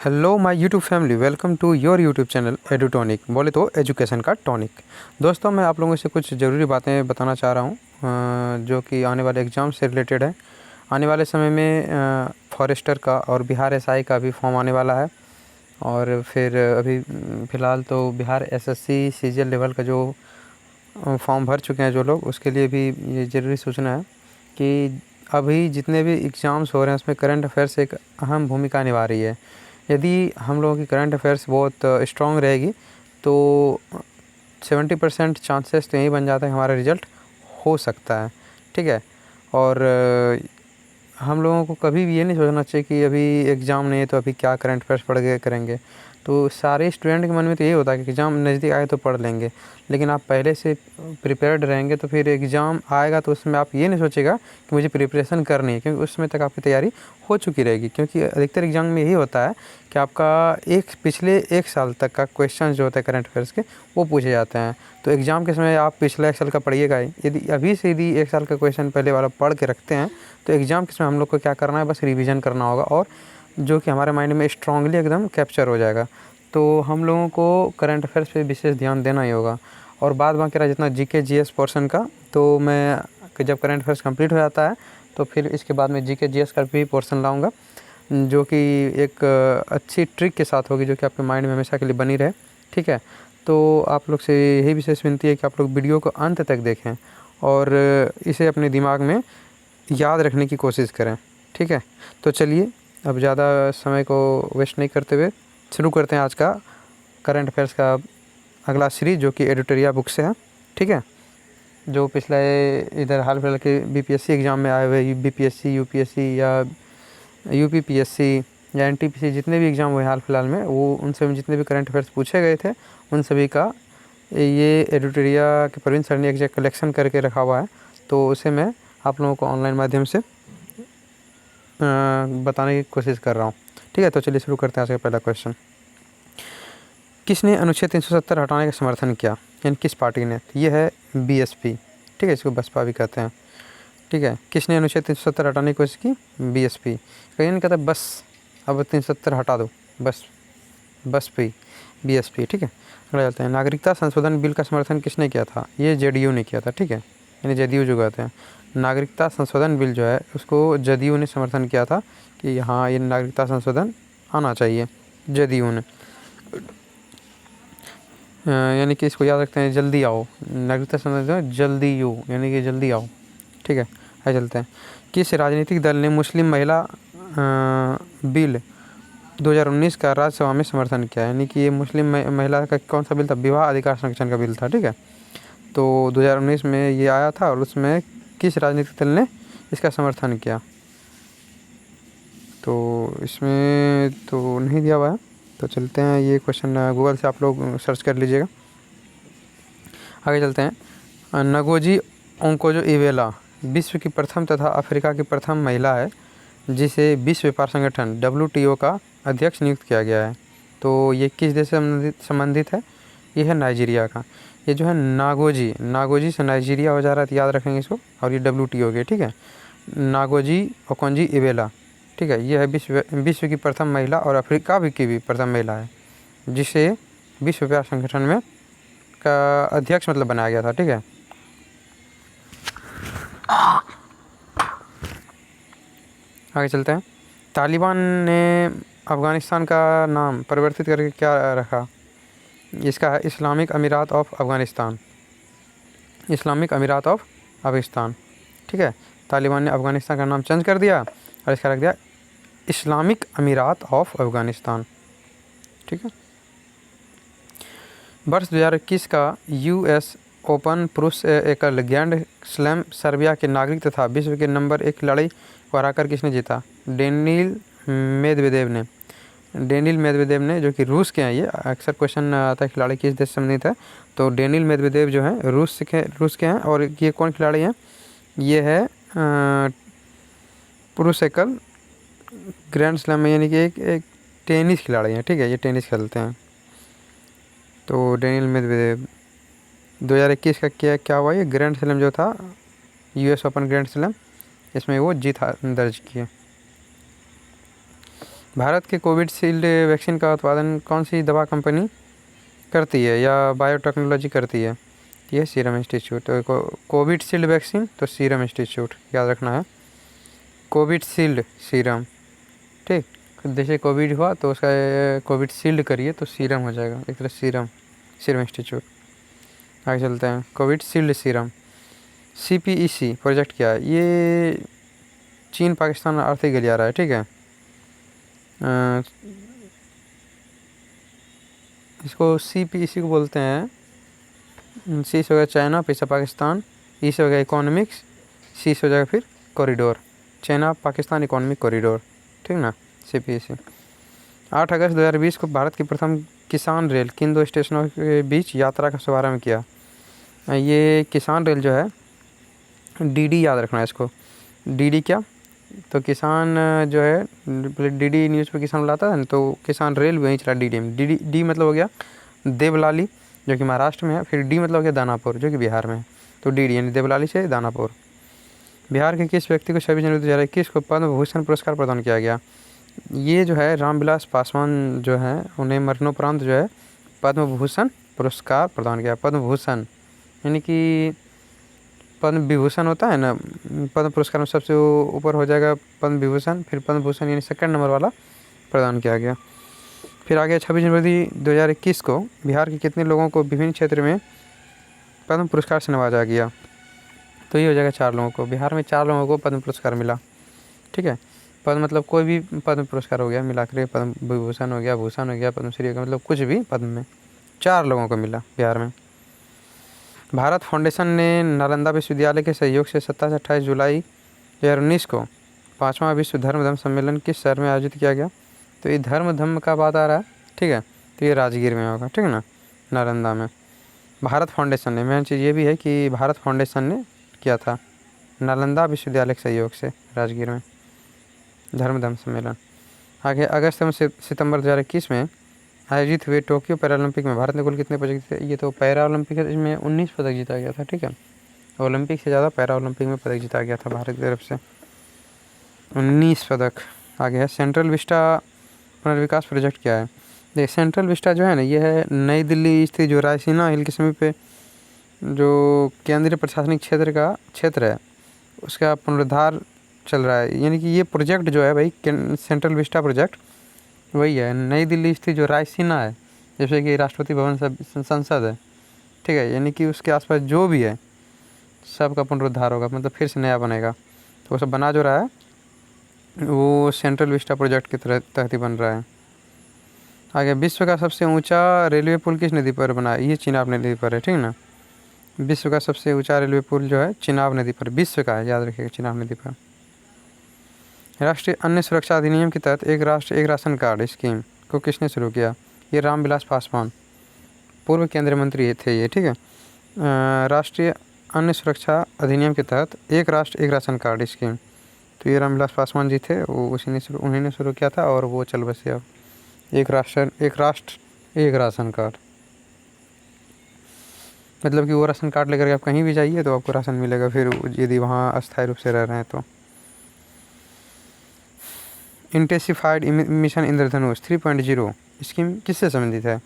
Hello my YouTube family, welcome to your YouTube channel Edutonic, बोले तो education का tonic. दोस्तों, मैं आप लोगों से कुछ ज़रूरी बातें बताना चाह रहा हूँ जो कि आने वाले एग्ज़ाम से रिलेटेड है। आने वाले समय में फॉरेस्टर का और बिहार एसआई का भी फॉर्म आने वाला है। और फिर अभी फ़िलहाल तो बिहार एसएससी सीजीएल लेवल का जो फॉर्म भर चुके हैं जो लोग, उसके लिए भी ये ज़रूरी सूचना है कि अभी जितने भी एग्ज़ाम्स हो रहे हैं उसमें करंट अफेयर्स एक अहम भूमिका निभा रही है। यदि हम लोगों की करंट अफेयर्स बहुत स्ट्रॉन्ग रहेगी तो 70% चांसेस तो यही बन जाता है कि हमारा रिज़ल्ट हो सकता है। ठीक है। और हम लोगों को कभी भी ये नहीं सोचना चाहिए कि अभी एग्ज़ाम नहीं है तो अभी क्या करंट अफेयर्स पढ़ के करेंगे। तो सारे स्टूडेंट के मन में तो यही होता है कि एग्ज़ाम नज़दीक आए तो पढ़ लेंगे, लेकिन आप पहले से प्रिपेयर्ड रहेंगे तो फिर एग्ज़ाम आएगा तो उसमें आप ये नहीं सोचेगा कि मुझे प्रिपरेशन करनी है, क्योंकि उसमें तक आपकी तैयारी हो चुकी रहेगी। क्योंकि अधिकतर एग्ज़ाम में यही होता है कि आपका पिछले 1 साल तक का क्वेश्चन जो होता है करंट अफेयर्स के, वो पूछे जाते हैं। तो एग्ज़ाम के समय आप पिछला 1 साल का पढ़िएगा ही। यदि अभी से यदि 1 साल का क्वेश्चन पहले वाला पढ़ के रखते हैं तो एग्ज़ाम के समय हम लोग को क्या करना है, बस रिवीजन करना होगा, और जो कि हमारे माइंड में स्ट्रांगली एकदम कैप्चर हो जाएगा। तो हम लोगों को करंट अफेयर्स पे विशेष ध्यान देना ही होगा। और बाद बाकी रहा जितना जीके जीएस पोर्शन का, तो मैं जब करंट अफेयर्स कंप्लीट हो जाता है तो फिर इसके बाद में जीके जीएस का भी पोर्शन लाऊंगा, जो कि एक अच्छी ट्रिक के साथ होगी, जो कि आपके माइंड में हमेशा के लिए बनी रहे। ठीक है। तो आप लोग से यही विशेष विनती है कि आप लोग वीडियो को अंत तक देखें और इसे अपने दिमाग में याद रखने की कोशिश करें। ठीक है। तो चलिए, अब ज़्यादा समय को वेस्ट नहीं करते हुए शुरू करते हैं आज का करंट अफेयर्स का अगला सीरीज़, जो कि एडिटोरिया बुक से है। ठीक है। जो पिछले इधर हाल फिलहाल के बीपीएससी एग्ज़ाम में आए हुए, बीपीएससी यूपीएससी या यूपीपीएससी या एनटीपीसी, जितने भी एग्ज़ाम हुए हाल फिलहाल में, वो उन सब में जितने भी करंट अफेयर्स पूछे गए थे उन सभी का ये एडिटोरिया के प्रवीण सर ने एक जगह कलेक्शन करके रखा हुआ है। तो उसे मैं आप लोगों को ऑनलाइन माध्यम से बताने की कोशिश कर रहा हूँ। ठीक है। तो चलिए शुरू करते हैं आज का पहला क्वेश्चन। किसने अनुच्छेद 370 हटाने का समर्थन किया, यानी किस पार्टी ने? तो ये है बीएसपी। ठीक है, इसको बसपा भी कहते हैं। ठीक है। किसने अनुच्छेद 370 हटाने की कोशिश की? बीएसपी। कहीं नहीं कहता बस अब 370 हटा दो, बस पे बीएसपी। ठीक है। अगला चलते हैं। नागरिकता संशोधन बिल का समर्थन किसने किया था? ये जेडीयू ने किया था। ठीक है, यानी जदयू जो कहते हैं। नागरिकता संशोधन बिल जो है उसको जदयू ने समर्थन किया था कि हाँ, ये नागरिकता संशोधन आना चाहिए, जदयू ने। यानी कि इसको याद रखते हैं, जल्दी आओ। नागरिकता संशोधन जल्दी यू, यानी कि जल्दी आओ। ठीक है। आगे चलते हैं। किस राजनीतिक दल ने मुस्लिम महिला बिल 2019 का राज्यसभा में समर्थन किया? यानी कि ये मुस्लिम महिला का कौन सा बिल था? विवाह अधिकार संरक्षण का बिल था। ठीक है। तो 2019 में ये आया था और उसमें किस राजनीतिक दल ने इसका समर्थन किया? तो इसमें तो नहीं दिया हुआ है, तो चलते हैं, ये क्वेश्चन गूगल से आप लोग सर्च कर लीजिएगा। आगे चलते हैं। नगोजी ओंकोजो-इवेला विश्व की प्रथम तथा अफ्रीका की प्रथम महिला है जिसे विश्व व्यापार संगठन WTO का अध्यक्ष नियुक्त किया गया है। तो ये किस देश से संबंधित है? ये है नाइजीरिया का। ये जो है नागोजी से नाइजीरिया हो जा रहा है, तो याद रखेंगे इसको। और ये WTO के। ठीक है। Ngozi Okonjo-Iweala. ठीक है। ये है विश्व की प्रथम महिला और अफ्रीका की भी प्रथम महिला है जिसे विश्व व्यापार संगठन में का अध्यक्ष मतलब बनाया गया था। ठीक है। आगे चलते हैं। तालिबान ने अफ़गानिस्तान का नाम परिवर्तित करके क्या रखा? इसका है इस्लामिक अमीरात ऑफ अफ़गानिस्तान। इस्लामिक अमीरात ऑफ अफ़गानिस्तान। ठीक है। तालिबान ने अफ़गानिस्तान का नाम चेंज कर दिया और इसका रख दिया इस्लामिक अमीरात ऑफ अफ़गानिस्तान। ठीक है। वर्ष 2021 का US ओपन पुरुष एकल ग्रैंड स्लैम सर्बिया के नागरिक तथा विश्व के नंबर 1 खिलाड़ी को हराकर किसने जीता? डेनिल मेदवेदेव ने, जो कि रूस के हैं। ये अक्सर क्वेश्चन आता है खिलाड़ी किस देश से संबंधित है, तो डेनिल मेदवेदेव जो हैं रूस के हैं। और ये कौन खिलाड़ी हैं? ये है पुरुष एकल ग्रैंड स्लैम में, यानी कि एक टेनिस खिलाड़ी हैं। ठीक है, ये टेनिस खेलते हैं। तो डेनिल मेदवेदेव 2021 का क्या हुआ? ये ग्रैंड स्लैम जो था, US ओपन ग्रैंड स्लैम, इसमें वो जीत दर्ज की है। भारत के कोविशील्ड वैक्सीन का उत्पादन कौन सी दवा कंपनी करती है या बायोटेक्नोलॉजी करती है? ये सीरम इंस्टीट्यूट। तो कोविशील्ड वैक्सीन तो सीरम इंस्टीट्यूट याद रखना है, कोविशील्ड सीरम। ठीक, जैसे कोविड हुआ तो उसका कोविशील्ड करिए तो सीरम हो जाएगा, एक तरह सीरम इंस्टीट्यूट। आगे चलते हैं, कोविशील्ड सीरम। CPEC प्रोजेक्ट क्या है? ये चीन पाकिस्तान आर्थिक गलियारा है, ठीक है। इसको CPEC को बोलते हैं, C से हो गया चाइना, P से पाकिस्तान, E से हो गया इकोनॉमिक्स, C से हो जाएगा फिर corridor, China Pakistan economic corridor, ठीक ना, CPEC। 8 अगस्त 2020 को भारत की प्रथम किसान रेल किन 2 स्टेशनों के बीच यात्रा का शुभारम्भ किया? ये किसान रेल जो है, DD याद रखना है इसको। DD क्या? तो किसान जो है, DD न्यूज़ पे किसान बुलाता है ना, तो किसान रेल वहीं चला DD में। D मतलब हो गया देवलाली जो कि महाराष्ट्र में है, फिर D मतलब हो गया दानापुर जो कि बिहार में है, तो DD यानी देवलाली से दानापुर। बिहार के किस व्यक्ति को 26 जनवरी 2021 को पद्म भूषण पुरस्कार प्रदान किया गया? ये जो है रामविलास पासवान जो है, उन्हें मरणोपरांत जो है पद्म भूषण पुरस्कार प्रदान किया। पद्म भूषण यानी कि पद्म विभूषण होता है ना, पद्म पुरस्कार में सबसे ऊपर हो जाएगा पद्म विभूषण, फिर पद्म भूषण यानी सेकंड नंबर वाला प्रदान किया गया। फिर आगे 26 जनवरी 2021 को बिहार के कितने लोगों को विभिन्न क्षेत्र में पद्म पुरस्कार से नवाजा गया? तो ये हो जाएगा 4 लोगों को। बिहार में 4 लोगों को पद्म पुरस्कार मिला, ठीक है। पद्म मतलब कोई भी पद्म पुरस्कार हो गया, मिलाकर पद्म विभूषण हो गया, भूषण हो गया, पद्मश्री हो गया, मतलब कुछ भी पद्म में 4 लोगों को मिला बिहार में। भारत फाउंडेशन ने नालंदा विश्वविद्यालय के सहयोग से 27 से 28 जुलाई 2019 को 5वां विश्व धर्म सम्मेलन किस शहर में आयोजित किया गया? तो ये धर्म का बात आ रहा है, ठीक है, तो ये राजगीर में होगा, ठीक है ना, नालंदा में। भारत फाउंडेशन ने, मेन चीज़ ये भी है कि भारत फाउंडेशन ने किया था नालंदा विश्वविद्यालय के सहयोग से राजगीर में धर्म सम्मेलन। आगे अगस्त एवं सितंबर 2021 में आयोजित हुए टोक्यो पैरालंपिक में भारत ने कुल कितने पदक जीते? ये तो पैरालंपिक है, इसमें 19 पदक जीता गया था, ठीक है। ओलंपिक से ज़्यादा पैरालंपिक में पदक जीता गया था भारत की तरफ से, 19 पदक। आगे है सेंट्रल विस्टा पुनर्विकास प्रोजेक्ट क्या है? देखिए सेंट्रल विस्टा जो है ना, ये है नई दिल्ली स्थित जो रायसीना हिल के समीप पे जो केंद्रीय प्रशासनिक क्षेत्र है उसका पुनरुद्धार चल रहा है। यानी कि ये प्रोजेक्ट जो है भाई, सेंट्रल विस्टा प्रोजेक्ट वही है, नई दिल्ली स्थित जो रायसीना है, जैसे कि राष्ट्रपति भवन संसद है, ठीक है, यानी कि उसके आसपास जो भी है सब का पुनरुद्धार होगा, मतलब फिर से नया बनेगा। तो वो सब बना जो रहा है वो सेंट्रल विस्टा प्रोजेक्ट के तहत ही बन रहा है। आगे विश्व का सबसे ऊंचा रेलवे पुल किस नदी पर बना है? ये चिनाब नदी पर है, ठीक ना। विश्व का सबसे ऊंचा रेलवे पुल जो है चिनाब नदी पर, विश्व का है, याद रखिएगा, चिनाब नदी पर। राष्ट्रीय अन्न सुरक्षा अधिनियम के तहत एक राष्ट्र एक राशन कार्ड स्कीम को किसने शुरू किया? ये रामविलास पासवान, पूर्व केंद्रीय मंत्री थे ये, ठीक है। राष्ट्रीय अन्न सुरक्षा अधिनियम के तहत एक राष्ट्र एक राशन कार्ड स्कीम, तो ये रामविलास पासवान जी थे, वो उन्होंने शुरू किया था और वो चल बसे अब। एक राष्ट्र एक राशन कार्ड, मतलब कि वो राशन कार्ड लेकर के आप कहीं भी जाइए तो आपको राशन मिलेगा, फिर यदि वहाँ अस्थायी रूप से रह रहे हैं तो। इंटेंसिफाइड मिशन इंद्रधनुष 3.0 स्कीम किससे संबंधित है?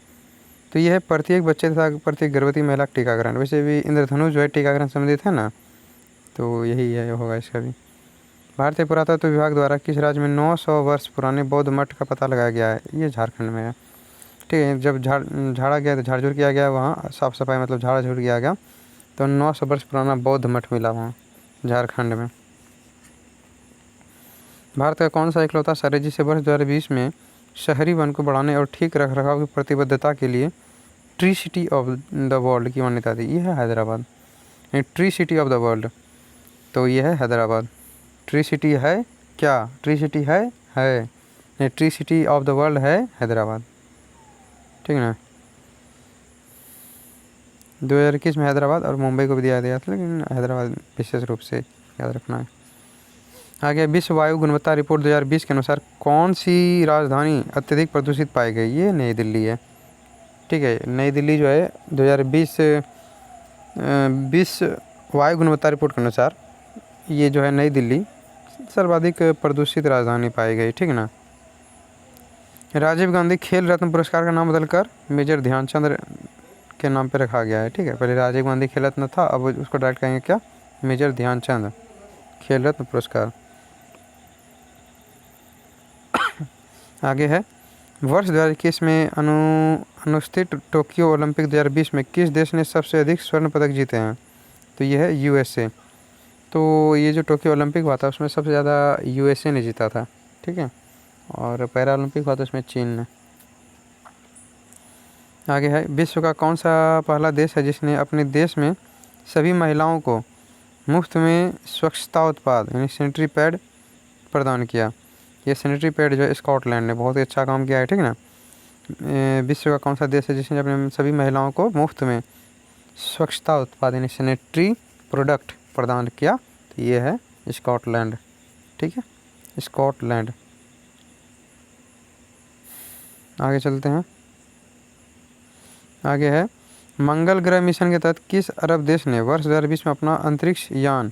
तो यह है प्रत्येक बच्चे तथा प्रत्येक गर्भवती महिला का टीकाकरण। वैसे भी इंद्रधनुष जो है टीकाकरण संबंधित है ना, तो यही है होगा इसका भी। भारतीय पुरातत्व विभाग द्वारा किस राज्य में 900 वर्ष पुराने बौद्ध मठ का पता लगाया गया है? ये झारखंड में है, ठीक है। जब झाड़ा गया तो झाड़झूड़ किया गया, वहाँ साफ़ सफाई मतलब झाड़ झूड़ किया गया, तो 900 वर्ष पुराना बौद्ध मठ मिला वहाँ झारखंड में। भारत का कौन सा इकलौता शहर है जिसे वर्ष 2020 में शहरी वन को बढ़ाने और ठीक रख रखाव की प्रतिबद्धता के लिए tree city of the world की मान्यता दी? ये है Hyderabad, tree city of the world, तो ये है हैदराबाद। ट्री सिटी है क्या? ट्री सिटी है नहीं, tree city of the world है हैदराबाद, ठीक है ना। 2021 में हैदराबाद और मुंबई को भी दिया गया था, लेकिन हैदराबाद विशेष रूप से याद रखना है। आगे विश्व वायु गुणवत्ता रिपोर्ट 2020 के अनुसार कौन सी राजधानी अत्यधिक प्रदूषित पाई गई? ये नई दिल्ली है, ठीक है। नई दिल्ली जो है 2020 वायु गुणवत्ता रिपोर्ट के अनुसार ये जो है नई दिल्ली सर्वाधिक प्रदूषित राजधानी पाई गई, ठीक ना। राजीव गांधी खेल रत्न पुरस्कार का नाम बदलकर मेजर ध्यानचंद के नाम पे रखा गया है। ठीक है, पहले राजीव गांधी खेल रत्न था, अब उसको डायरेक्ट कहेंगे क्या, मेजर ध्यानचंद खेल रत्न पुरस्कार। आगे है, वर्ष 2021 में अनुष्ठित टोक्यो ओलंपिक 2020 में किस देश ने सबसे अधिक स्वर्ण पदक जीते हैं? तो ये है यूएसए। तो ये जो टोक्यो ओलंपिक हुआ था उसमें सबसे ज़्यादा यूएसए ने जीता था। ठीक है, और पैरा ओलंपिक हुआ था उसमें चीन ने। आगे है, विश्व का कौन सा पहला देश है जिसने अपने देश में सभी महिलाओं को मुफ्त में स्वच्छता उत्पाद यानी सैनिटरी पैड प्रदान किया? ये सैनिटरी पैड जो है स्कॉटलैंड ने बहुत ही अच्छा काम किया है। ठीक है ना। विश्व का कौन सा देश है जिसने अपने सभी महिलाओं को मुफ्त में स्वच्छता उत्पाद यानी सैनिटरी प्रोडक्ट प्रदान किया? तो ये है स्कॉटलैंड। ठीक है, स्कॉटलैंड। आगे चलते हैं। आगे है, मंगल ग्रह मिशन के तहत किस अरब देश ने वर्ष 2020 में अपना अंतरिक्ष यान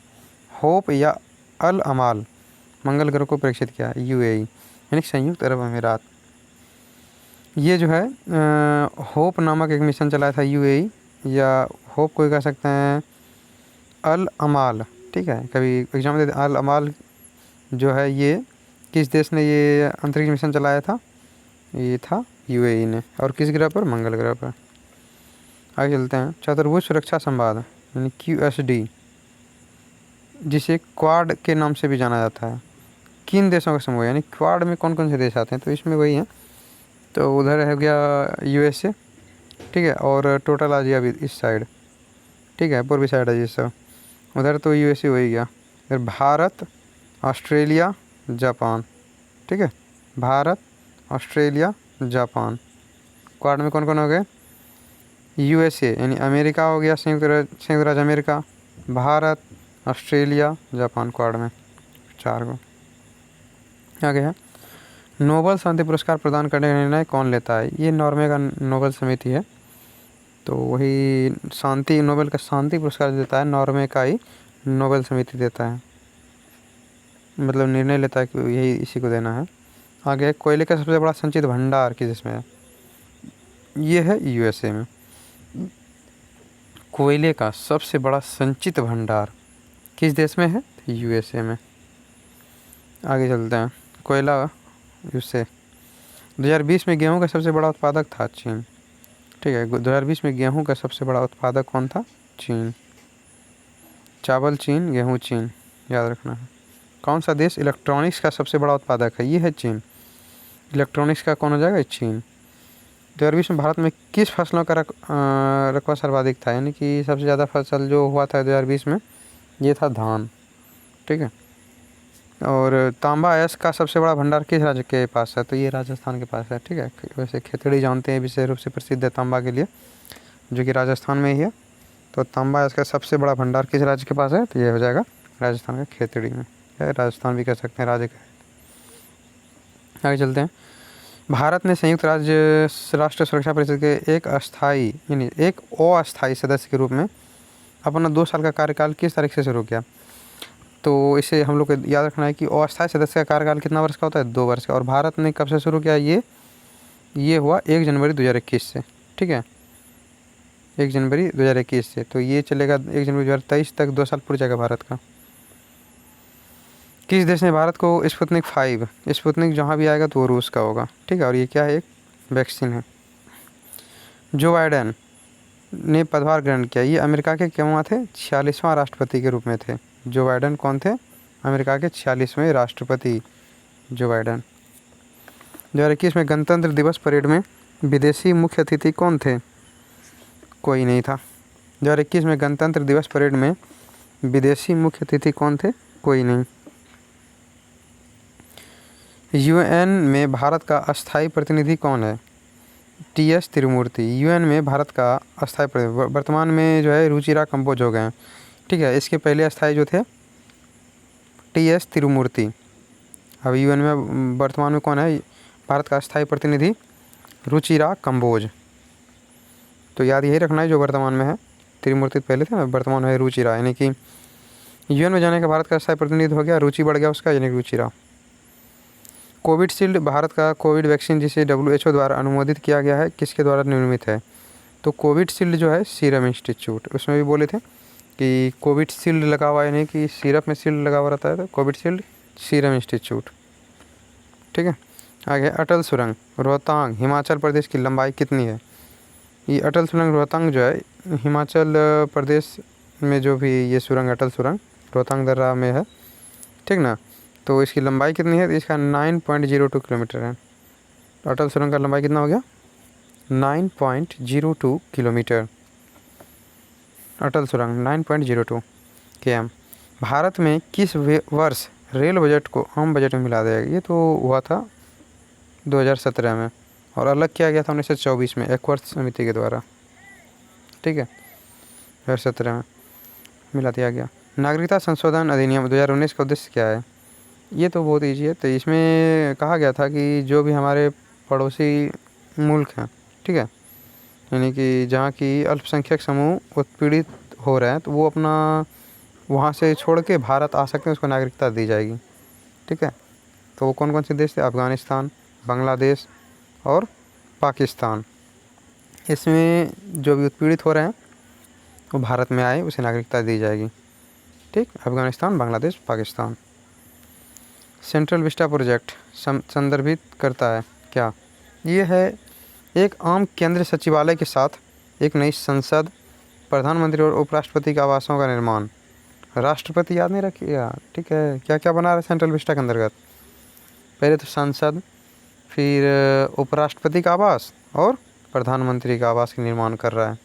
होप या अल अमाल मंगल ग्रह को परीक्षित किया? यूएई यानी संयुक्त अरब अमीरात। ये जो है होप नामक एक मिशन चलाया था यूएई, या होप कोई कह सकते हैं अल अमाल। ठीक है, कभी एग्जाम देते। अल अमाल जो है ये किस देश ने ये अंतरिक्ष मिशन चलाया था? ये था यूएई ने। और किस ग्रह पर? मंगल ग्रह पर। आगे चलते हैं। चतुर्भुज सुरक्षा संवाद यानी QSD, जिसे क्वाड के नाम से भी जाना जाता है, किन देशों का समूह? यानी क्वाड में कौन कौन से देश आते हैं? तो इसमें वही है, तो उधर हो गया यूएसए। ठीक है, और टोटल आ गया अभी इस साइड। ठीक है, पूर्वी साइड है ये सब, उधर तो यूएसए हो ही गया। फिर भारत, ऑस्ट्रेलिया, जापान। ठीक है, भारत, ऑस्ट्रेलिया, जापान। क्वाड में कौन कौन हो गए? यूएसए यानी अमेरिका हो गया, संयुक्त राज्य America, Bharat, Australia, Japan, quad में 4 को। आगे है, नोबेल शांति पुरस्कार प्रदान करने का निर्णय कौन लेता है? ये नॉर्वे का नोबेल समिति है। तो वही शांति, नोबेल का शांति पुरस्कार देता है नॉर्वे का ही नोबेल समिति देता है, मतलब निर्णय लेता है कि यही इसी को देना है। आगे, कोयले का सबसे बड़ा संचित भंडार किस देश में है? ये है यूएसए में। कोयले का सबसे बड़ा संचित भंडार किस देश में है? यूएसए में। आगे चलते हैं। कोयला यूएसए। 2020 में गेहूं का सबसे बड़ा उत्पादक था चीन। ठीक है, 2020 में गेहूं का सबसे बड़ा उत्पादक कौन था? चीन। चावल चीन, गेहूं चीन, याद रखना है। कौन सा देश इलेक्ट्रॉनिक्स का सबसे बड़ा उत्पादक है? ये है चीन। इलेक्ट्रॉनिक्स का कौन हो जाएगा? चीन। 2020 में भारत में किस फसलों का रकबा सर्वाधिक था? यानी कि सबसे ज़्यादा फसल जो हुआ था 2020 में, ये था धान। ठीक है, और तांबा अयस्क का सबसे बड़ा भंडार किस राज्य के पास है? तो ये राजस्थान के पास है। ठीक है, वैसे खेतड़ी जानते हैं विशेष रूप से प्रसिद्ध है तांबा के लिए, जो कि राजस्थान में ही है। तो तांबा अयस्क का सबसे बड़ा भंडार किस राज्य के पास है? तो ये हो जाएगा राजस्थान के खेतड़ी में, है राजस्थान भी कह सकते हैं राज्य का। आगे चलते हैं। भारत ने संयुक्त राष्ट्र सुरक्षा परिषद के एक अस्थायी यानी एक अस्थायी सदस्य के रूप में अपना 2 साल का कार्यकाल किस तारीख से शुरू किया? तो इसे हम लोग को याद रखना है कि अस्थायी सदस्य का कार्यकाल कितना वर्ष का होता है? 2 वर्ष का। और भारत ने कब से शुरू किया? ये हुआ 1 जनवरी 2021 से। ठीक है, 1 जनवरी 2021 से। तो ये चलेगा 1 जनवरी 2023 तक, 2 साल पूरा जाएगा भारत का। किस देश ने भारत को स्पुतनिक 5, स्पुतनिक जहाँ भी आएगा तो वो रूस का होगा। ठीक है, और ये क्या है? एक वैक्सीन है। जो बाइडेन ने पदभार ग्रहण किया, ये अमेरिका के क्यों थे? 46वां राष्ट्रपति के रूप में थे। जो बाइडेन कौन थे? अमेरिका के 46वें राष्ट्रपति जो बाइडेन। 2021 में गणतंत्र दिवस परेड में विदेशी मुख्य अतिथि कौन थे? कोई नहीं था। 2021 में गणतंत्र दिवस परेड में विदेशी मुख्य अतिथि कौन थे? कोई नहीं। यूएन में भारत का अस्थायी प्रतिनिधि कौन है? TS तिरुमूर्ति। यूएन में भारत का अस्थायी प्रतिनिधि वर्तमान में जो है रुचिरा कंबोज हो गए हैं। ठीक है, इसके पहले अस्थायी जो थे TS तिरुमूर्ति। अब यूएन में वर्तमान में कौन है? भारत का अस्थायी प्रतिनिधि रुचिरा कंबोज। तो याद यही रखना है, जो वर्तमान में है। तिरुमूर्ति पहले थे ना, वर्तमान में रुचिरा, यानी कि यूएन में जाने का भारत का अस्थायी प्रतिनिधि हो गया, रुचि बढ़ गया उसका, यानी रुचिरा। कोविडशील्ड भारत का कोविड वैक्सीन जिसे WHO द्वारा अनुमोदित किया गया है, किसके द्वारा निर्मित है? तो कोविडशील्ड जो है सीरम इंस्टीट्यूट, उसमें भी बोले थे कि कोविडशील्ड लगा हुआ है, नहीं कि सिरप में शील्ड लगा हुआ रहता है, तो कोविडशील्ड सीरम इंस्टीट्यूट। ठीक है। आगे अटल सुरंग रोहतांग हिमाचल प्रदेश की लंबाई कितनी है? ये अटल सुरंग रोहतांग जो है हिमाचल प्रदेश में जो भी ये सुरंग अटल सुरंग रोहतांग दर्रा में है, ठीक ना। तो इसकी लंबाई कितनी है? तो इसका 9.02 किलोमीटर है। अटल सुरंग का लंबाई कितना हो गया? 9.02 किलोमीटर। अटल सुरंग 9.02 km। भारत में किस वर्ष रेल बजट को आम बजट में मिला दिया गया? ये तो हुआ था 2017 में, और अलग किया गया था 1924 में एक वर्ष समिति के द्वारा। ठीक है, 2017 में मिला दिया गया। नागरिकता संशोधन अधिनियम 2019 का उद्देश्य क्या है? ये तो बहुत ईजी है। तो इसमें कहा गया था कि जो भी हमारे पड़ोसी मुल्क हैं, ठीक है, यानी कि जहाँ की अल्पसंख्यक समूह उत्पीड़ित हो रहे हैं, तो वो अपना वहाँ से छोड़ के भारत आ सकते हैं, उसको नागरिकता दी जाएगी। ठीक है। तो वो कौन कौन से देश थे? अफ़गानिस्तान, बांग्लादेश और पाकिस्तान। इसमें जो भी उत्पीड़ित हो रहे हैं वो भारत में आए, उसे नागरिकता दी जाएगी। ठीक, Afghanistan, Bangladesh, Pakistan. Central Vista project संदर्भित करता है क्या? ये है एक आम केंद्रीय सचिवालय के साथ एक नई संसद, प्रधानमंत्री और उपराष्ट्रपति के आवासों का निर्माण। राष्ट्रपति याद नहीं रखिएगा, ठीक है। क्या क्या बना रहा है सेंट्रल विस्टा के अंतर्गत? पहले तो संसद, फिर उपराष्ट्रपति का आवास और प्रधानमंत्री का आवास का निर्माण कर रहा है,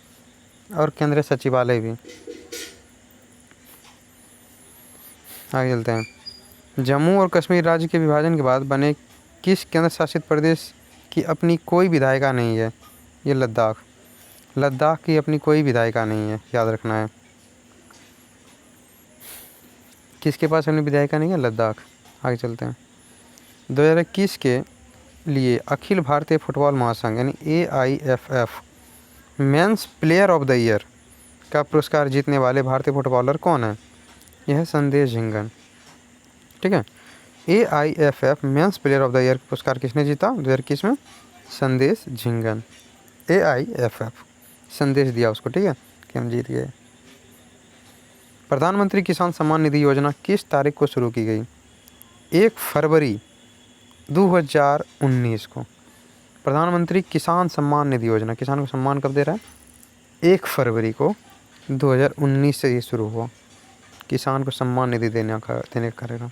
और केंद्रीय सचिवालय भी। आगे चलते हैं। जम्मू और कश्मीर राज्य के विभाजन के बाद बने किस केंद्र शासित प्रदेश की अपनी कोई विधायिका नहीं है? ये लद्दाख। लद्दाख की अपनी कोई विधायिका नहीं है, याद रखना है। किसके पास अपनी विधायिका नहीं है? लद्दाख। आगे चलते हैं। 2021 के लिए अखिल भारतीय फुटबॉल महासंघ यानी AIFF men's player of the year का पुरस्कार जीतने वाले भारतीय फुटबॉलर कौन है? यह है संदेश झिंगन। ठीक है। AIFF men's player of the year पुरस्कार किसने जीता 2021 में? संदेश झिंगन। AIFF संदेश दिया उसको, ठीक है, कि हम जीत गए। प्रधानमंत्री किसान सम्मान निधि योजना किस तारीख को शुरू की गई? 1 फरवरी 2019 को। प्रधानमंत्री किसान सम्मान निधि योजना, किसान को सम्मान कब दे रहा है? 1 फरवरी को 2019 से ये शुरू हुआ, किसान को सम्मान निधि देने का कार्यक्रम।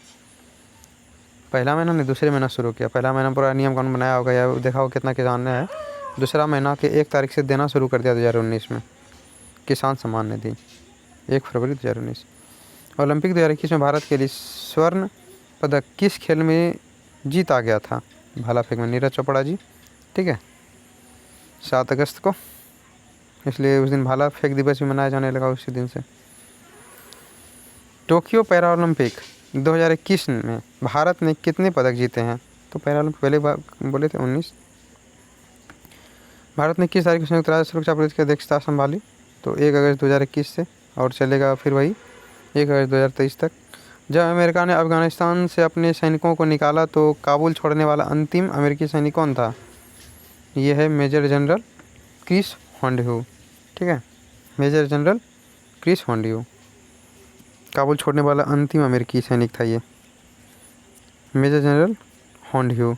पहला महीना नहीं, दूसरे महीना शुरू किया। पहला महीना पूरा नियम कानून बनाया होगा या देखा होगा कितना किसान ने है। दूसरा महीना के 1 तारीख से देना शुरू कर दिया 2019 में किसान सम्मान निधि, 1 फरवरी 2019। ओलंपिक 2021 में भारत के लिए स्वर्ण पदक किस खेल में जीत आ गया था? भाला फेंक में नीरज चोपड़ा जी, ठीक है, 7 अगस्त को, इसलिए उस दिन भाला फेंक दिवस भी मनाया जाने लगा उसी दिन से। टोक्यो पैरा ओलंपिक 2021 में भारत ने कितने पदक जीते हैं? तो पैरा ओलंपिक पहले बोले थे 19। भारत ने किस तारीख को संयुक्त राष्ट्र सुरक्षा परिषद की अध्यक्षता संभाली? तो 1 अगस्त 2021 से, और चलेगा फिर वही 1 अगस्त 2023 तक। जब अमेरिका ने अफ़गानिस्तान से अपने सैनिकों को निकाला तो काबुल छोड़ने वाला अंतिम अमेरिकी सैनिक कौन था? यह है मेजर जनरल क्रिस होंडह्यू, ठीक है, मेजर जनरल क्रिस होंडह्यू। काबुल छोड़ने वाला अंतिम अमेरिकी सैनिक था ये, मेजर जनरल होंडह्यू।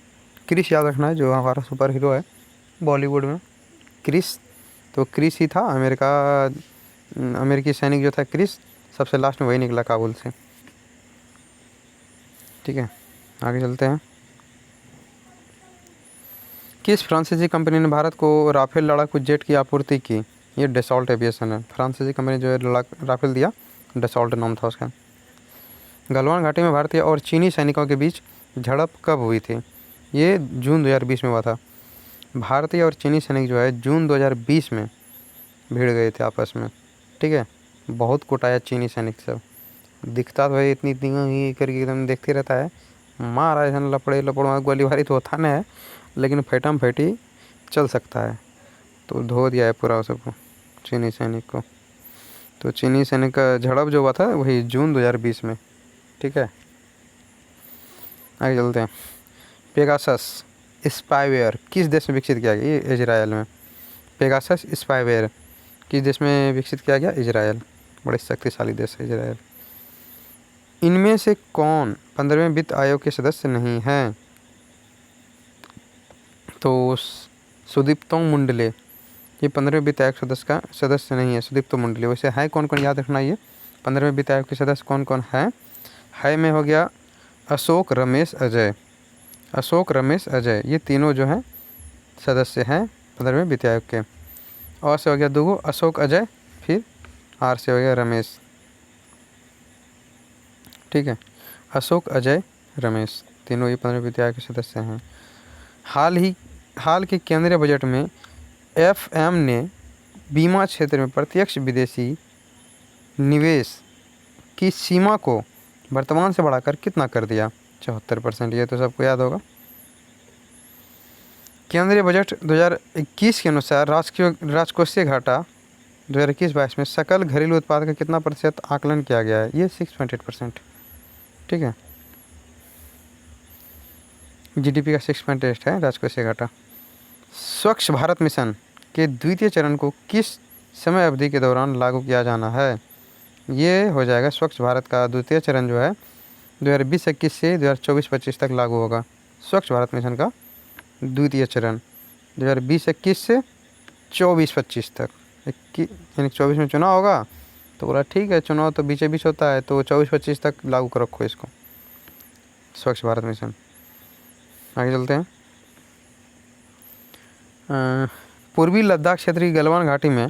क्रिस याद रखना है, जो हमारा सुपर हीरो है बॉलीवुड में, क्रिस। तो क्रिस ही था अमेरिकी सैनिक जो था क्रिस, सबसे लास्ट में वही निकला काबुल से। ठीक है, आगे चलते हैं। किस फ्रांसीसी कंपनी ने भारत को राफेल लड़ाकू जेट की आपूर्ति की? ये डसॉल्ट एविएशन है। फ्रांसीसी कंपनी जो है राफेल दिया, डसॉल्ट नाम था उसका। गलवान घाटी में भारतीय और चीनी सैनिकों के बीच झड़प कब हुई थी? ये जून 2020 में हुआ था। भारतीय और चीनी सैनिक जो है जून 2020 में भिड़ गए थे आपस में, ठीक है। बहुत कुटाया चीनी सैनिक सब, दिखता तो है इतनी ही करके एकदम देखते रहता है, मारा ऐसा लपड़े गोलीबारी तो होता नहीं है, लेकिन फैटम फैटी चल सकता है। तो धो दिया है पूरा सबको, चीनी सैनिक को। तो चीनी सैनिक का झड़प जो हुआ था वही जून 2020 में, ठीक है। आगे चलते हैं। पेगासस स्पाईवेयर किस देश में विकसित किया गया? ये इजराइल में। पेगासस स्पाईवेयर किस देश में विकसित किया गया? इजराइल। बड़े शक्तिशाली देश है इजराइल। इनमें से कौन 15वें वित्त आयोग के सदस्य नहीं है? तो सुदीप्तो मुंडले ये 15वें वित्त आयोग सदस्य नहीं है, सुदीप्तो मुंडले। वैसे है कौन कौन याद रखना, ये 15वें वित्त आयोग के सदस्य कौन कौन है में हो गया अशोक, रमेश, अजय। अशोक, रमेश, अजय ये तीनों जो हैं सदस्य हैं 15वें वित्त आयोग के। और से हो गया दूगो अशोक, अजय, फिर आर से हो गया रमेश। ठीक है, अशोक, अजय, रमेश तीनों ये 15वें वित्त आयोग के सदस्य हैं। हाल के केंद्रीय बजट में एफएम ने बीमा क्षेत्र में प्रत्यक्ष विदेशी निवेश की सीमा को वर्तमान से बढ़ाकर कितना कर दिया? 74%। ये तो सबको याद होगा। केंद्रीय बजट 2021 के अनुसार राजकोषीय घाटा 2021-22 में सकल घरेलू उत्पाद का कितना प्रतिशत आकलन किया गया है? ये 6.8%। ठीक है, जीडीपी का 6.8 है राजकोषीय घाटा। स्वच्छ भारत मिशन के द्वितीय चरण को किस समय अवधि के दौरान लागू किया जाना है? ये हो जाएगा स्वच्छ भारत का द्वितीय चरण जो है 2020-21 से 2024-25 तक लागू होगा। स्वच्छ भारत मिशन का द्वितीय चरण 2020-21 से 24-25 तक। यानी 24 में चुनाव होगा तो बोला ठीक है, चुनाव तो बीचे बीच होता है, तो 24-25 तक लागू कर रखो इसको, स्वच्छ भारत मिशन। आगे चलते हैं। पूर्वी लद्दाख क्षेत्र की गलवान घाटी में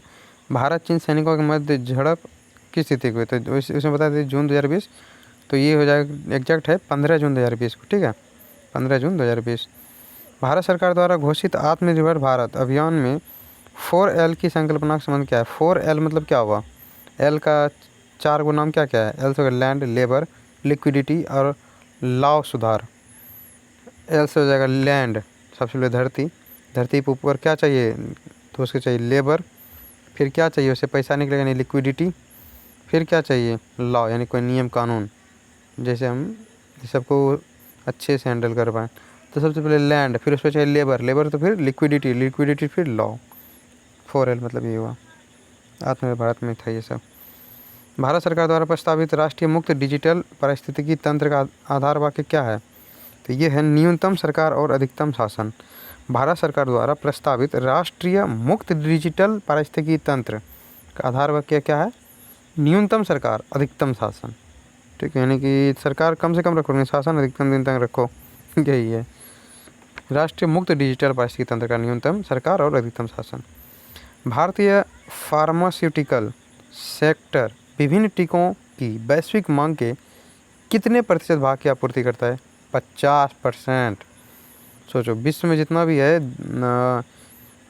भारत चीन सैनिकों के मध्य झड़प की स्थिति हुई, तो इसमें बता दें जून 2020, तो ये हो जाएगा एग्जैक्ट है 15 जून 2020 को। ठीक है, 15 जून 2020। भारत सरकार द्वारा घोषित आत्मनिर्भर भारत अभियान में 4L की संकल्पना का संबंध क्या है? 4L मतलब क्या हुआ? L का 4 गो नाम क्या क्या है? L से लैंड, लेबर, लिक्विडिटी और लाव सुधार। L से हो जाएगा लैंड, सबसे पहले धरती, धरती के ऊपर क्या चाहिए? तो उसके चाहिए लेबर, फिर क्या चाहिए उसे? पैसा निकलेगा यानी लिक्विडिटी, फिर क्या चाहिए? लॉ यानी कोई नियम कानून, जैसे हम सबको अच्छे से हैंडल कर पाएँ। तो सबसे पहले लैंड, फिर उस पर चाहिए लेबर, लेबर तो फिर लिक्विडिटी, लिक्विडिटी फिर लॉ। 4L मतलब ये हुआ। आत्मनिर्भर भारत में था ये सब। भारत सरकार द्वारा प्रस्तावित राष्ट्रीय मुक्त डिजिटल पारिस्थितिकी तंत्र का आधार वाक्य क्या है? तो ये है न्यूनतम सरकार और अधिकतम शासन। भारत सरकार द्वारा प्रस्तावित राष्ट्रीय मुक्त डिजिटल पारिस्थितिकी तंत्र का आधार वाक्य क्या है? न्यूनतम सरकार, अधिकतम शासन। ठीक है, यानी कि सरकार कम से कम रखो, शासन अधिकतम दिन तक रखो, यही है राष्ट्रीय मुक्त डिजिटल पारिस्थितिकी तंत्र का न्यूनतम सरकार और अधिकतम शासन। भारतीय फार्मास्यूटिकल सेक्टर विभिन्न टीकों की वैश्विक मांग के कितने प्रतिशत भाग की आपूर्ति करता है? 50%। सोचो, विश्व में जितना भी है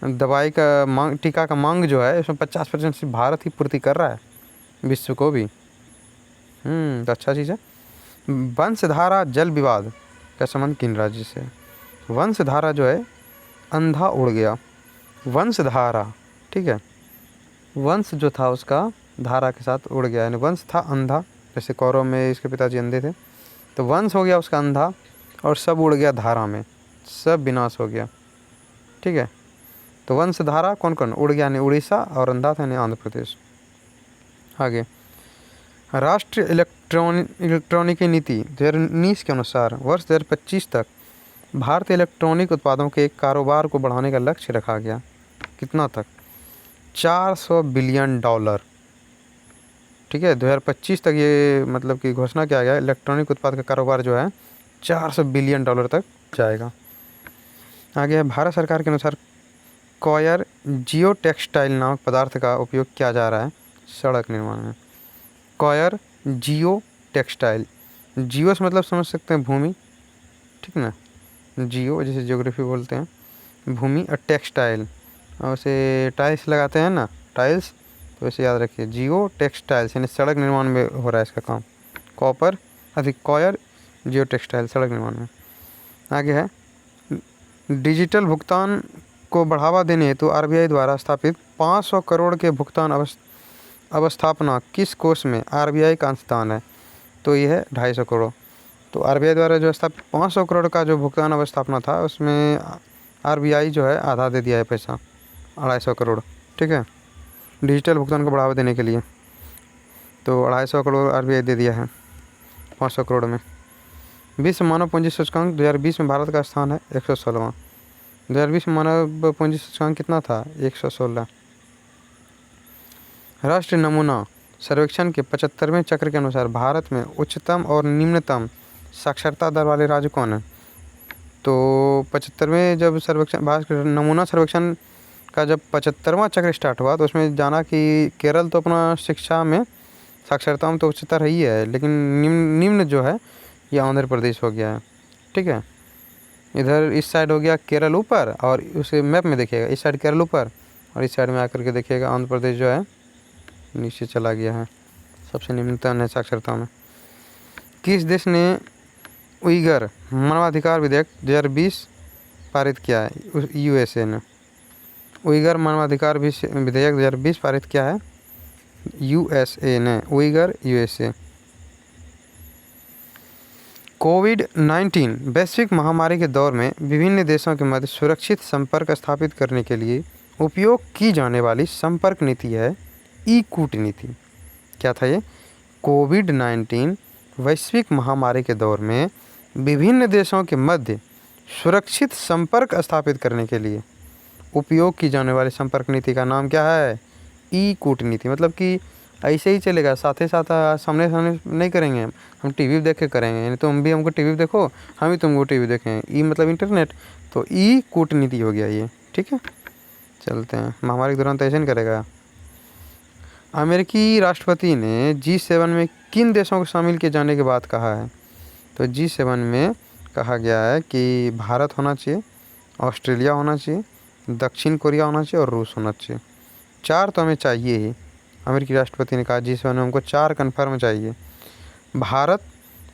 दवाई का मांग, टीका का मांग जो है, इसमें 50% सिर्फ भारत ही पूर्ति कर रहा है विश्व को भी। तो अच्छा चीज़ है। वंशधारा जल विवाद का संबंध किन राज्य से? वंशधारा जो है, अंधा उड़ गया, वंशधारा। ठीक है, वंश जो था उसका धारा के साथ उड़ गया, यानी वंश था अंधा, जैसे कौरव में इसके पिताजी अंधे थे, तो वंश हो गया उसका अंधा और सब उड़ गया धारा में, सब विनाश हो गया। ठीक है, तो वंशधारा कौन कौन उड़ गया? यानी उड़ीसा, और अंधा था यानी आंध्र प्रदेश। आगे, राष्ट्रीय इलेक्ट्रॉनिकी नीति 2019 के अनुसार वर्ष 2025 तक भारतीय इलेक्ट्रॉनिक उत्पादों के कारोबार को बढ़ाने का लक्ष्य रखा गया। कितना तक? $400 बिलियन। ठीक है, 2025 तक ये मतलब कि घोषणा किया गया, इलेक्ट्रॉनिक उत्पाद का कारोबार जो है $400 बिलियन तक जाएगा। आगे है, भारत सरकार के अनुसार कॉयर जियो टेक्सटाइल नामक पदार्थ का उपयोग किया जा रहा है सड़क निर्माण में। कॉयर जियो टेक्सटाइल, जियो से मतलब समझ सकते हैं भूमि, ठीक ना, जियो जैसे ज्योग्राफी बोलते हैं, भूमि, और टेक्सटाइल, और उसे टाइल्स लगाते हैं ना, टाइल्स, तो इसे याद रखिए, जियो टेक्सटाइल्स यानी सड़क निर्माण में हो रहा है इसका काम। कॉपर अधिक कॉयर जियो टेक्सटाइल, सड़क निर्माण में। आगे है, डिजिटल भुगतान को बढ़ावा देने हेतु आरबीआई द्वारा स्थापित 500 करोड़ के भुगतान अवस्थापना किस कोष में आरबीआई का अंशदान है? तो ये है 250 करोड़। तो आरबीआई द्वारा जो 500 करोड़ का जो भुगतान अवस्थापना था उसमें आरबीआई जो है आधा दे दिया है पैसा, 250 करोड़। ठीक है, डिजिटल भुगतान को बढ़ावा देने के लिए तो 250 करोड़ आरबीआई दे दिया है 500 करोड़ में। विश्व मानव पूंजी सूचकांक 2020 में भारत का स्थान है 116वां। 2020 में मानव पूंजी सूचकांक कितना था? 116। राष्ट्रीय नमूना सर्वेक्षण के 75वें चक्र के अनुसार भारत में उच्चतम और निम्नतम साक्षरता दर वाले राज्य कौन है? तो 75वें जब सर्वेक्षण, भारत के नमूना सर्वेक्षण का जब 75वां चक्र स्टार्ट हुआ तो उसमें जाना कि केरल तो अपना शिक्षा में, साक्षरता में तो उच्चतर ही है, लेकिन निम्न जो है ये आंध्र प्रदेश हो गया है। ठीक है, इधर इस साइड हो गया केरल ऊपर, और उसे मैप में देखिएगा इस साइड केरल ऊपर, और इस साइड में आकर के देखिएगा आंध्र प्रदेश जो है नीचे चला गया है, सबसे निम्नतम है साक्षरता में। किस देश ने उइगर मानवाधिकार विधेयक 2020 पारित किया है? यूएसए ने उइगर मानवाधिकार विधेयक 2020 पारित किया है, यूएसए ने, उइगर यूएसए। कोविड-19 वैश्विक महामारी के दौर में विभिन्न देशों के मध्य सुरक्षित संपर्क स्थापित करने के लिए उपयोग की जाने वाली संपर्क नीति है ई कूटनीति। क्या था ये? कोविड-19 वैश्विक महामारी के दौर में विभिन्न देशों के मध्य सुरक्षित संपर्क स्थापित करने के लिए उपयोग की जाने वाली संपर्क नीति का नाम क्या है? ई कूटनीति। मतलब कि ऐसे ही चलेगा, साथ ही साथ सामने सामने नहीं करेंगे, हम टीवी देख के करेंगे, यानी तुम भी हमको टीवी देखो, हम भी तुमको टीवी देखें। ई मतलब इंटरनेट, तो ई कूटनीति हो गया ये। ठीक है, चलते हैं। महामारी के दौरान तो ऐसे नहीं करेगा। अमेरिकी राष्ट्रपति ने G7 में किन देशों को शामिल किए जाने के बाद कहा है? तो G7 में कहा गया है कि भारत होना चाहिए, ऑस्ट्रेलिया होना चाहिए, दक्षिण कोरिया होना चाहिए और रूस होना चाहिए। 4 तो हमें चाहिए ही। अमेरिकी राष्ट्रपति ने कहा G7 में हमको 4 कन्फर्म चाहिए, भारत,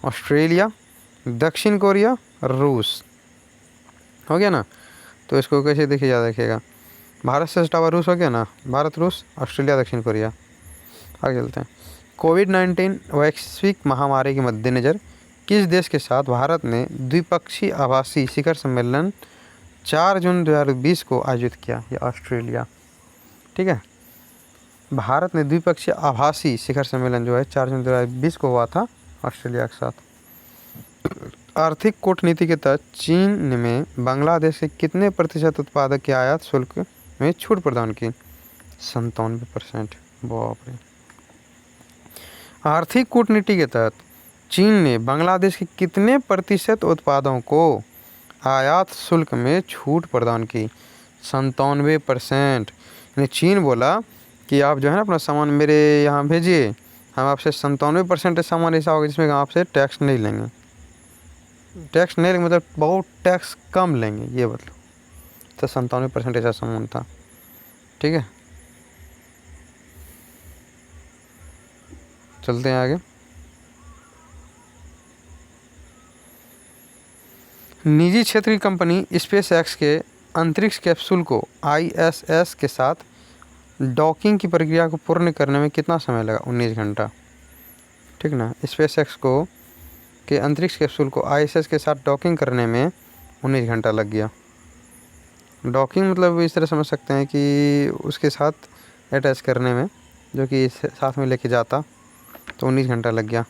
ऑस्ट्रेलिया, दक्षिण कोरिया, रूस। हो गया ना? तो इसको कैसे देखिए, याद रखिएगा, भारत से स्टावा रूस हो गया ना, भारत, रूस, ऑस्ट्रेलिया, दक्षिण कोरिया। आगे चलते हैं। कोविड-19 वैश्विक महामारी के मद्देनज़र किस देश के साथ भारत ने द्विपक्षीय आभासी शिखर सम्मेलन 4 जून 2020 को आयोजित किया? ये ऑस्ट्रेलिया। ठीक है, भारत ने द्विपक्षीय आभासी शिखर सम्मेलन जो है 4 जून 2020 को हुआ था ऑस्ट्रेलिया के साथ। आर्थिक कूटनीति के तहत चीन में बांग्लादेश के कितने प्रतिशत उत्पादक के आयात शुल्क में छूट प्रदान की? 97%। बाप रे। आर्थिक कूटनीति के तहत चीन ने बांग्लादेश के कितने प्रतिशत उत्पादों को आयात शुल्क में छूट प्रदान की? 97%। यानी चीन बोला कि आप जो है ना अपना सामान मेरे यहाँ भेजिए, हम आपसे 97% सामान ऐसा होगा जिसमें आपसे टैक्स नहीं लेंगे। टैक्स नहीं लेंगे मतलब बहुत टैक्स कम लेंगे, ये मतलब। तो 97% ऐसा सामान था। ठीक है, चलते हैं आगे। निजी क्षेत्र की कंपनी स्पेस एक्स के अंतरिक्ष कैप्सूल को ISS के साथ डॉकिंग की प्रक्रिया को पूर्ण करने में कितना समय लगा? 19 घंटा। ठीक ना, स्पेस एक्स को के अंतरिक्ष कैप्सूल को ISS के साथ डॉकिंग करने में 19 घंटा लग गया। डॉकिंग मतलब इस तरह समझ सकते हैं कि उसके साथ अटैच करने में, जो कि साथ में लेके जाता, तो 19 घंटा लग गया।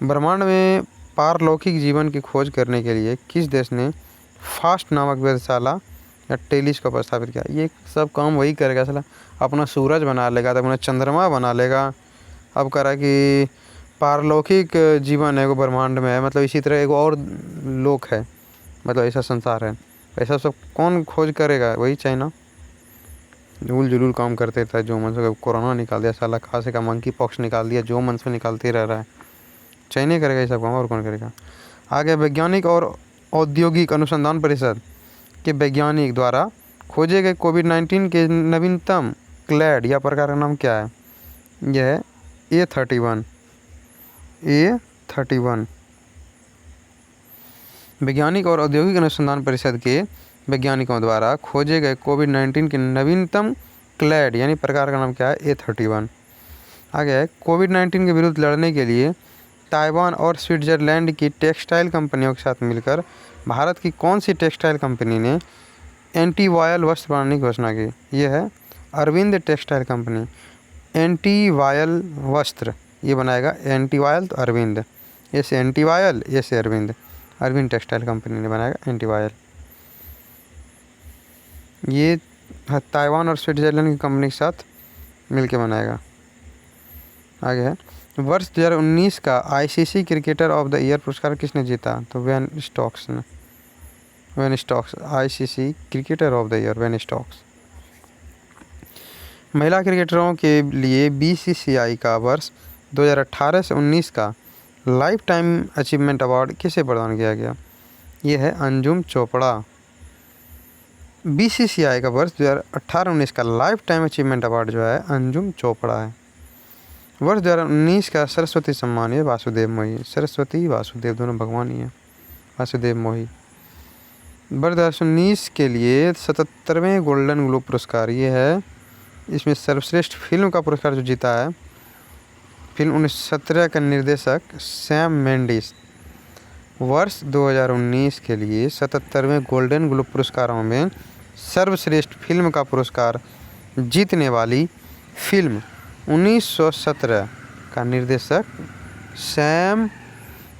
ब्रह्मांड में पारलौकिक जीवन की खोज करने के लिए किस देश ने फास्ट नामक वेधशाला या टेलीस्कोप स्थापित किया? ये सब काम वही करेगा, साला अपना सूरज बना लेगा, तो अपना चंद्रमा बना लेगा। अब करा कि पारलौकिक जीवन है वो ब्रह्मांड में है, मतलब इसी तरह एक और लोक है, मतलब ऐसा संसार है। ऐसा सब कौन खोज करेगा? वही चाइना। झूल जुलूल काम करते रहता है, जो मन से कोरोना निकाल दिया, साला खांसी का मंकी पॉक्स निकाल दिया, जो मन से निकालते रह रहा है। चाइना करेगा ये सब काम, और कौन करेगा? आगे, वैज्ञानिक और औद्योगिक अनुसंधान परिषद के वैज्ञानिक द्वारा खोजे गए कोविड-19 के नवीनतम क्लैड या प्रकार का नाम क्या है? यह है A31। वैज्ञानिक और औद्योगिक अनुसंधान परिषद के वैज्ञानिकों द्वारा खोजे गए कोविड-19 के नवीनतम क्लैड यानी प्रकार का नाम क्या है? A31। आगे है, कोविड-19 के विरुद्ध लड़ने के लिए ताइवान और स्विट्ज़रलैंड की टेक्सटाइल कंपनियों के साथ मिलकर भारत की कौन सी टेक्सटाइल कंपनी ने एंटी वायल वस्त्र बनाने की घोषणा की? ये है Arvind textile company. Anti viral वस्त्र ये बनाएगा, एंटी वायल तो अरविंद, ऐसे एंटी वायल ऐसे अरविंद, अरविंद टेक्सटाइल कंपनी ने बनाएगा एंटी वायल। ये ताइवान और स्विट्ज़रलैंड की कंपनी के साथ मिलके बनाएगा। आगे है, वर्ष 2019 का ICC cricketer of the year पुरस्कार किसने जीता? तो वेन स्टोक्स ने। When Stokes ICC cricketer of the year, when Stokes. महिला क्रिकेटरों के लिए बीसीसीआई का वर्ष 2018 से 19 का लाइफ टाइम अचीवमेंट अवार्ड किसे प्रदान किया गया? ये है अंजुम चोपड़ा। बीसीसीआई का वर्ष 2018-19 का लाइफ टाइम अचीवमेंट अवार्ड जो है अंजुम चोपड़ा है। वर्ष 2019 का सरस्वती सम्मान ये वासुदेव मोही, सरस्वती वासुदेव दोनों भगवान ही हैं, वासुदेव मोही। वर्ष 2019 के लिए 77वें गोल्डन ग्लोब पुरस्कार ये है, इसमें सर्वश्रेष्ठ फिल्म का पुरस्कार जो जीता है फिल्म 1917 का निर्देशक सैम मेंडिस। वर्ष 2019 के लिए 77वें गोल्डन ग्लोब पुरस्कारों में सर्वश्रेष्ठ फिल्म का पुरस्कार जीतने वाली फिल्म 1917 का निर्देशक सैम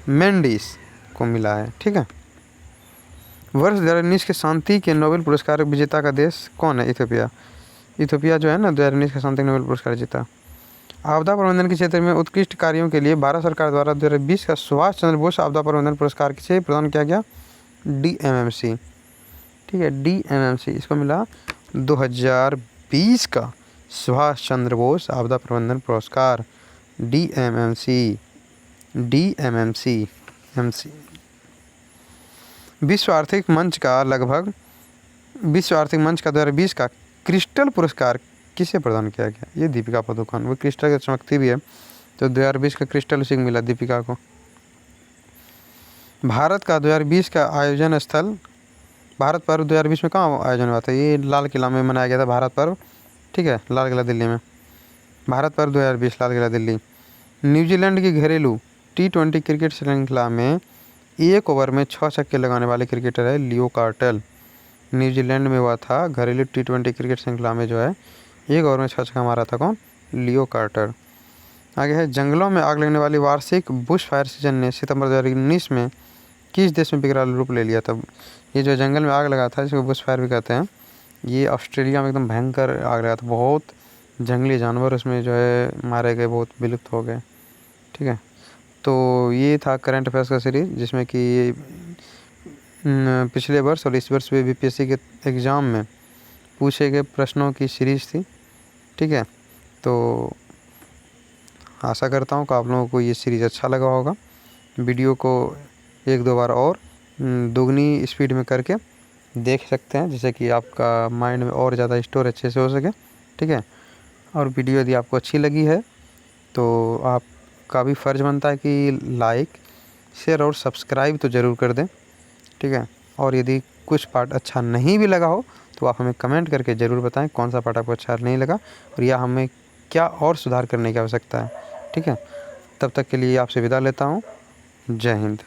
मेंडिस को मिला है। ठीक है। वर्ष 2019 के शांति के नोबेल पुरस्कार विजेता का देश कौन है? इथियोपिया। इथियोपिया जो है ना 2019 का शांति नोबेल पुरस्कार जीता। आपदा प्रबंधन के क्षेत्र में उत्कृष्ट कार्यों के लिए भारत सरकार द्वारा 2020 का सुभाष चंद्र बोस आपदा प्रबंधन पुरस्कार किसे प्रदान किया गया? डीएमएमसी। ठीक है, डीएमएमसी इसको मिला 2020 का सुभाष चंद्र बोस आपदा प्रबंधन पुरस्कार, डीएमएमसी, डीएमएमसी एमसी। विश्व आर्थिक मंच का 2020 का क्रिस्टल पुरस्कार किसे प्रदान किया गया? ये दीपिका पादुकोण, वो क्रिस्टल की चमकती भी है तो 2020 का क्रिस्टल उसी को मिला, दीपिका को। भारत का 2020 का आयोजन स्थल, भारत पर्व 2020 में कहाँ आयोजन हुआ था? ये लाल किला में मनाया गया था भारत पर्व। ठीक है, लाल किला दिल्ली में, भारत पर्व 2020 लाल किला दिल्ली। न्यूजीलैंड की घरेलू T20 क्रिकेट श्रृंखला में एक ओवर में 6 छक्के लगाने वाले क्रिकेटर है लियो कार्टेल। न्यूजीलैंड में हुआ था घरेलू T20 क्रिकेट श्रृंखला में जो है एक ओवर में 6 छक्का मारा था कौन? लियो कार्टर। आगे है, जंगलों में आग लगने वाली वार्षिक बुश फायर सीजन ने सितंबर 2019 में किस देश में विकराल रूप ले लिया था? ये जो जंगल में आग लगा था जिसको बुश फायर भी कहते हैं, ये ऑस्ट्रेलिया में एकदम भयंकर आग लगा था, बहुत जंगली जानवर उसमें जो है मारे गए, बहुत विलुप्त हो गए। ठीक है, तो ये था करंट अफेयर्स का सीरीज जिसमें कि पिछले वर्ष और इस वर्ष भी बीपीएससी के एग्ज़ाम में पूछे गए प्रश्नों की सीरीज़ थी। ठीक है, तो आशा करता हूँ कि आप लोगों को ये सीरीज़ अच्छा लगा होगा। वीडियो को 1-2 बार और दोगुनी स्पीड में करके देख सकते हैं जिससे कि आपका माइंड में और ज़्यादा स्टोर अच्छे से हो सके। ठीक है, और वीडियो यदि आपको अच्छी लगी है तो आपका भी फ़र्ज़ बनता है कि लाइक, शेयर और सब्सक्राइब तो ज़रूर कर दें। ठीक है, और यदि कुछ पार्ट अच्छा नहीं भी लगा हो तो आप हमें कमेंट करके ज़रूर बताएं कौन सा पार्ट आपको अच्छा नहीं लगा और या हमें क्या और सुधार करने की आवश्यकता है। ठीक है, तब तक के लिए आपसे विदा लेता हूँ। जय हिंद।